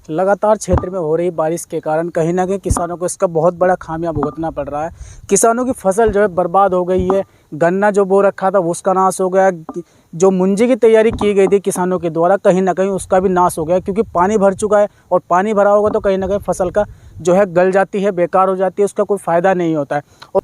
लगातार क्षेत्र में हो रही बारिश के कारण कहीं ना कहीं किसानों को इसका बहुत बड़ा खामियां भुगतना पड़ रहा है। किसानों की फसल जो है बर्बाद हो गई है। गन्ना जो बो रखा था उसका नाश हो गया। जो मुंजी की तैयारी की गई थी किसानों के द्वारा कहीं ना कहीं उसका भी नाश हो गया, क्योंकि पानी भर चुका है और पानी भरा होगा तो कहीं ना कहीं फसल का जो है गल जाती है, बेकार हो जाती है, उसका कोई फ़ायदा नहीं होता है। और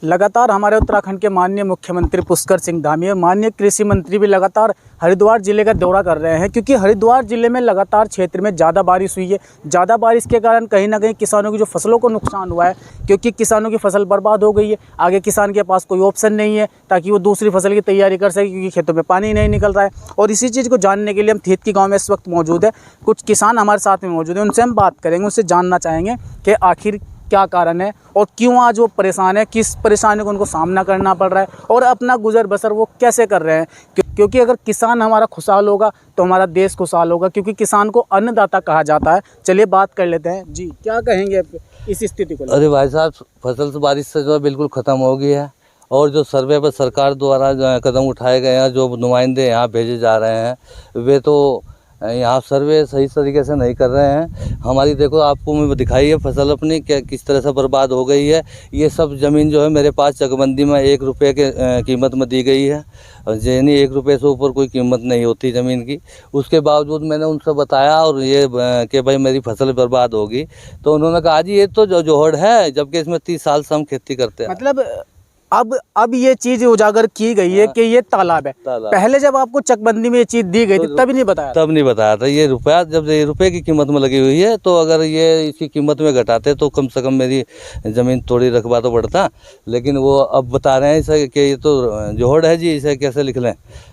लगातार हमारे उत्तराखंड के माननीय मुख्यमंत्री पुष्कर सिंह धामी और माननीय कृषि मंत्री भी लगातार हरिद्वार ज़िले का दौरा कर रहे हैं, क्योंकि हरिद्वार ज़िले में लगातार क्षेत्र में ज़्यादा बारिश हुई है। ज़्यादा बारिश के कारण कहीं ना कहीं किसानों की जो फसलों को नुकसान हुआ है, क्योंकि किसानों की फसल बर्बाद हो गई है। आगे किसान के पास कोई ऑप्शन नहीं है ताकि वो दूसरी फसल की तैयारी कर सके, क्योंकि खेतों में पानी नहीं निकल रहा है। और इसी चीज़ को जानने के लिए हम थेतकी गाँव में इस वक्त मौजूद है। कुछ किसान हमारे साथ में मौजूद हैं, उनसे हम बात करेंगे, उनसे जानना चाहेंगे कि आखिर क्या कारण है और क्यों आज वो परेशान है, किस परेशानी को उनको सामना करना पड़ रहा है और अपना गुजर बसर वो कैसे कर रहे हैं। क्योंकि अगर किसान हमारा खुशहाल होगा तो हमारा देश खुशहाल होगा, क्योंकि किसान को अन्नदाता कहा जाता है। चलिए बात कर लेते हैं। जी, क्या कहेंगे इस स्थिति को? अरे भाई साहब, फसल तो बारिश से जो है बिल्कुल ख़त्म हो गई है, और जो सर्वे पर सरकार द्वारा जो कदम उठाए गए हैं, जो नुमाइंदे यहाँ भेजे जा रहे हैं, वे तो यहाँ सर्वे सही तरीके से नहीं कर रहे हैं। हमारी देखो, आपको मैं दिखाई है फसल अपनी क्या किस तरह से बर्बाद हो गई है। ये सब ज़मीन जो है मेरे पास चकबंदी में 1 रुपये के कीमत में दी गई है, यानी 1 रुपये से ऊपर कोई कीमत नहीं होती ज़मीन की। उसके बावजूद मैंने उनसे बताया और ये कि भाई मेरी फसल बर्बाद होगी, तो उन्होंने कहा जी ये तो जोहड़ है, जबकि इसमें 30 साल से हम खेती करते हैं। मतलब अब ये चीज़ उजागर की गई है कि ये तालाब है। पहले जब आपको चकबंदी में ये चीज़ दी गई थी तभी नहीं बताया? तब नहीं बताया था। ये रुपया, जब ये रुपये की कीमत में लगी हुई है, तो अगर ये इसकी कीमत में घटाते तो कम से कम मेरी ज़मीन थोड़ी रकबा तो बढ़ता। लेकिन वो अब बता रहे हैं इसे कि ये तो जोहड़ है जी, इसे कैसे लिख लें।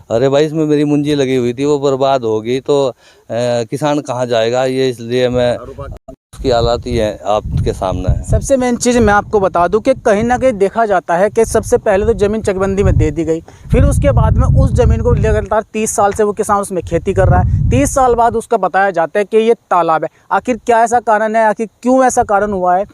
अरे भाई, इसमें मेरी मुंजी लगी हुई थी, वो बर्बाद होगी तो किसान कहाँ जाएगा। ये इसलिए मैं की हालात ही है आपके सामने है। सबसे मेन चीज़ मैं आपको बता दूं कि कहीं ना कहीं देखा जाता है कि सबसे पहले तो ज़मीन चकबंदी में दे दी गई, फिर उसके बाद में उस ज़मीन को लगातार 30 साल से वो किसान उसमें खेती कर रहा है। 30 साल बाद उसका बताया जाता है कि ये तालाब है। आखिर क्या ऐसा कारण है, आखिर क्यों ऐसा कारण हुआ है?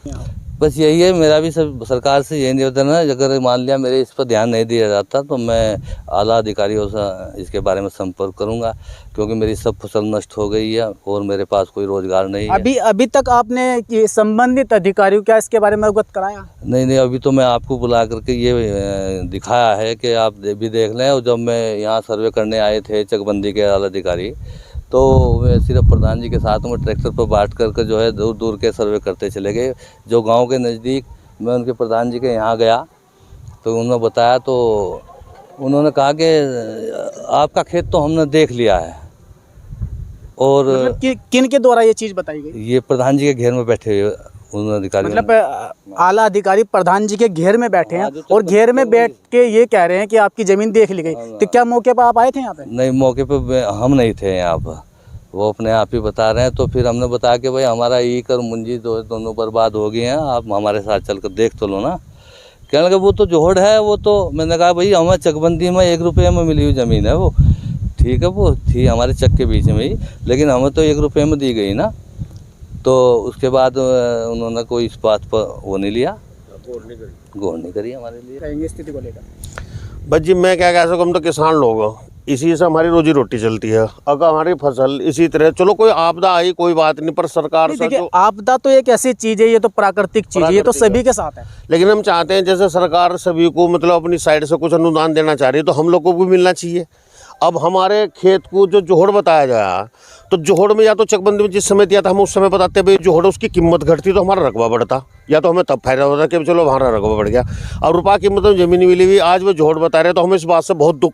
बस यही है, मेरा भी सब सरकार से यही निवेदन है, अगर मान लिया मेरे इस पर ध्यान नहीं दिया जाता तो मैं आला अधिकारियों से इसके बारे में संपर्क करूंगा, क्योंकि मेरी सब फसल नष्ट हो गई है और मेरे पास कोई रोजगार नहीं है। अभी तक आपने ये संबंधित अधिकारियों क्या इसके बारे में अवगत कराया? नहीं, अभी तो मैं आपको बुला करके ये दिखाया है कि आप भी देख लें। और जब मैं यहाँ सर्वे करने आए थे चकबंदी के आला अधिकारी, तो वे सिर्फ प्रधान जी के साथ में ट्रैक्टर पर बांट करके जो है दूर दूर के सर्वे करते चले गए। जो गांव के नज़दीक मैं उनके प्रधान जी के यहाँ गया तो उन्होंने बताया, तो उन्होंने कहा कि आपका खेत तो हमने देख लिया है। और मतलब किन के द्वारा ये चीज़ बताई गई? ये प्रधान जी के घेर में बैठे हुए उन अधिकारी, मतलब आला अधिकारी प्रधान जी के घेर में बैठे हैं और घेर में बैठ के ये कह रहे हैं कि आपकी ज़मीन देख ली गई। तो क्या मौके पर आप आए थे यहाँ पे? नहीं, मौके पे हम नहीं थे यहाँ पर, वो अपने आप ही बता रहे हैं। तो फिर हमने बताया कि भाई हमारा ईख और मुंजी दोनों बर्बाद हो गई हैं, आप हमारे साथ चल कर देख तो लो ना। कहने लगे वो तो जोहड़ है, वो तो। मैंने कहा भाई हमें चकबंदी में 1 रुपये में मिली हुई ज़मीन है, वो ठीक है, वो थी हमारे चक के बीच में ही, लेकिन हमें तो 1 रुपये में दी गई ना। तो उसके बाद उन्होंने कोई इस बात पर वो नहीं लिया, गौर नहीं करी हमारे लिए स्थिति को लेकर। बस जी मैं क्या कह सकूँ, हम तो किसान लोग हैं, इसी से हमारी रोजी रोटी चलती है। अगर हमारी फसल इसी तरह, चलो कोई आपदा आई कोई बात नहीं, पर सरकार से देखिए आपदा तो एक ऐसी चीज़ है, ये तो प्राकृतिक चीज़ है, ये तो सभी के साथ है। लेकिन हम चाहते हैं जैसे सरकार सभी को मतलब अपनी साइड से कुछ अनुदान देना चाह रही है, तो हम लोग को भी मिलना चाहिए। अब हमारे खेत को जो जोहड़ बताया गया, तो जोहड़ में या तो चकबंदी में जिस समय दिया था हम उस समय बताते भाई जोहड़, उसकी कीमत घटती तो हमारा रकबा बढ़ता, या तो हमें तब फायदा होता कि चलो हमारा रकबा बढ़ गया। और रुपया कीमत में ज़मीन मिली हुई, आज वो जोहड़ बता रहे, तो हमें इस बात से बहुत दुख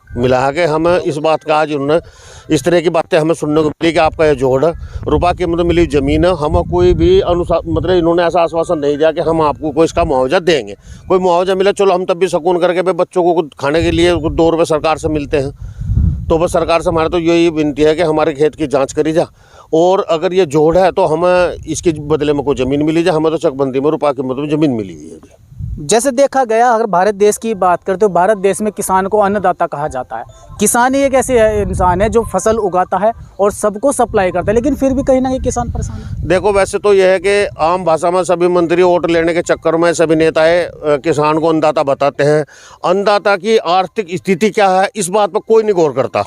मिला है कि हमें इस बात का आज उन्होंने इस तरह की बातें हमें सुनने को मिली कि आपका ये जोड़ रुपया की मतलब मिली ज़मीन है, हमें कोई भी अनुसार मतलब इन्होंने ऐसा आश्वासन नहीं दिया कि हम आपको कोई इसका मुआवजा देंगे। कोई मुआवजा मिला चलो हम तब भी सुकून करके भाई बच्चों को कुछ खाने के लिए कुछ 2 रुपये सरकार से मिलते हैं, तो बस सरकार से हमारे तो यही विनती है कि हमारे खेत की जाँच करी जा, और अगर ये जोड़ है तो हमें इसके बदले में कोई ज़मीन मिली जाए। हमें तो चकबंदी में रुपया की मतलब ज़मीन मिली हुई है। जैसे देखा गया, अगर भारत देश की बात करते तो भारत देश में किसान को अन्नदाता कहा जाता है। किसान ही एक ऐसे इंसान है जो फसल उगाता है और सबको सप्लाई करता है, लेकिन फिर भी कहीं ना कहीं किसान परेशान है। देखो वैसे तो यह है कि आम भाषा में सभी मंत्री वोट लेने के चक्कर में सभी नेताएं किसान को अन्नदाता बताते हैं। अन्नदाता की आर्थिक स्थिति क्या है इस बात पर कोई नहीं गौर करता।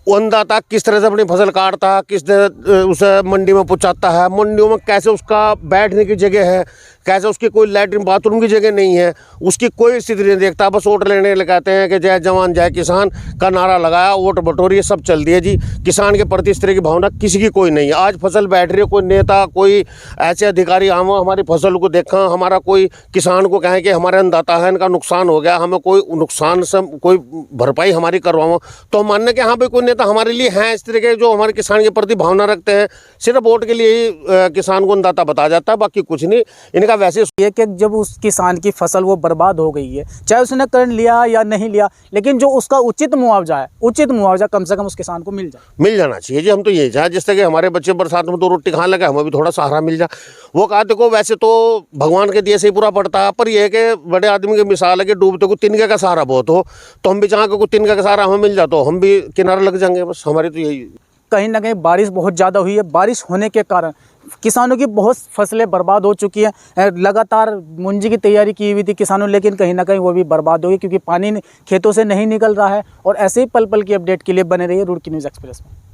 अन्नदाता किस तरह से अपनी फसल काटता है, किस तरह उसे मंडी में पहुंचाता है, मंडियों में कैसे उसका बैठने की जगह है, कैसे उसकी कोई लैट्रिन बाथरूम की जगह नहीं है, उसकी कोई स्थिति नहीं देखता। बस वोट लेने लगाते हैं कि जय जवान जय किसान का नारा लगाया, वोट बटोरिए, सब चल दिया जी। किसान के प्रति इस तरह की भावना किसी की कोई नहीं है। आज फसल बैठ रही है, कोई नेता कोई ऐसे अधिकारी आम हमारी फसल को देखा, हमारा कोई किसान को कहें कि हमारे अन्नदाता है, इनका नुकसान हो गया, हमें कोई नुकसान से कोई भरपाई हमारी करवाओ, तो हम मानने के हाँ भाई कोई नेता हमारे लिए हैं इस तरह के जो हमारे किसान के प्रति भावना रखते हैं। सिर्फ वोट के लिए ही किसान को अन्नदाता बताया जाता है, बाकी कुछ नहीं। इनका वैसे ये कि जब उस किसान की फसल वो बर्बाद हो गई है, चाहे उसने कर लिया या नहीं लिया, लेकिन जो उसका उचित मुआवजा है, उचित मुआवजा कम से कम उस किसान को मिल जाना चाहिए जी। हम तो यही चाहें जिससे कि हमारे बच्चे बरसात में 2 रोटी खाने लगे, हमें भी थोड़ा सहारा मिल जाए। वो कहा देखो वैसे तो भगवान के दिए से ही पूरा पड़ता है, पर यह है कि बड़े आदमी की मिसाल है कि डूबते को तिनके का सहारा बहुत हो, तो हम भी चाहें कि तिनके का सहारा हमें मिल जाए तो हम भी किनारे लग जाएंगे। बस हमारी तो यही। कहीं ना कहीं बारिश बहुत ज़्यादा हुई है, बारिश होने के कारण किसानों की बहुत फसलें बर्बाद हो चुकी हैं। लगातार मुंजी की तैयारी की हुई थी किसानों, लेकिन कहीं ना कहीं वो भी बर्बाद हो गई क्योंकि पानी खेतों से नहीं निकल रहा है। और ऐसे ही पल पल की अपडेट के लिए बने रहिए रुड़की न्यूज़ एक्सप्रेस में।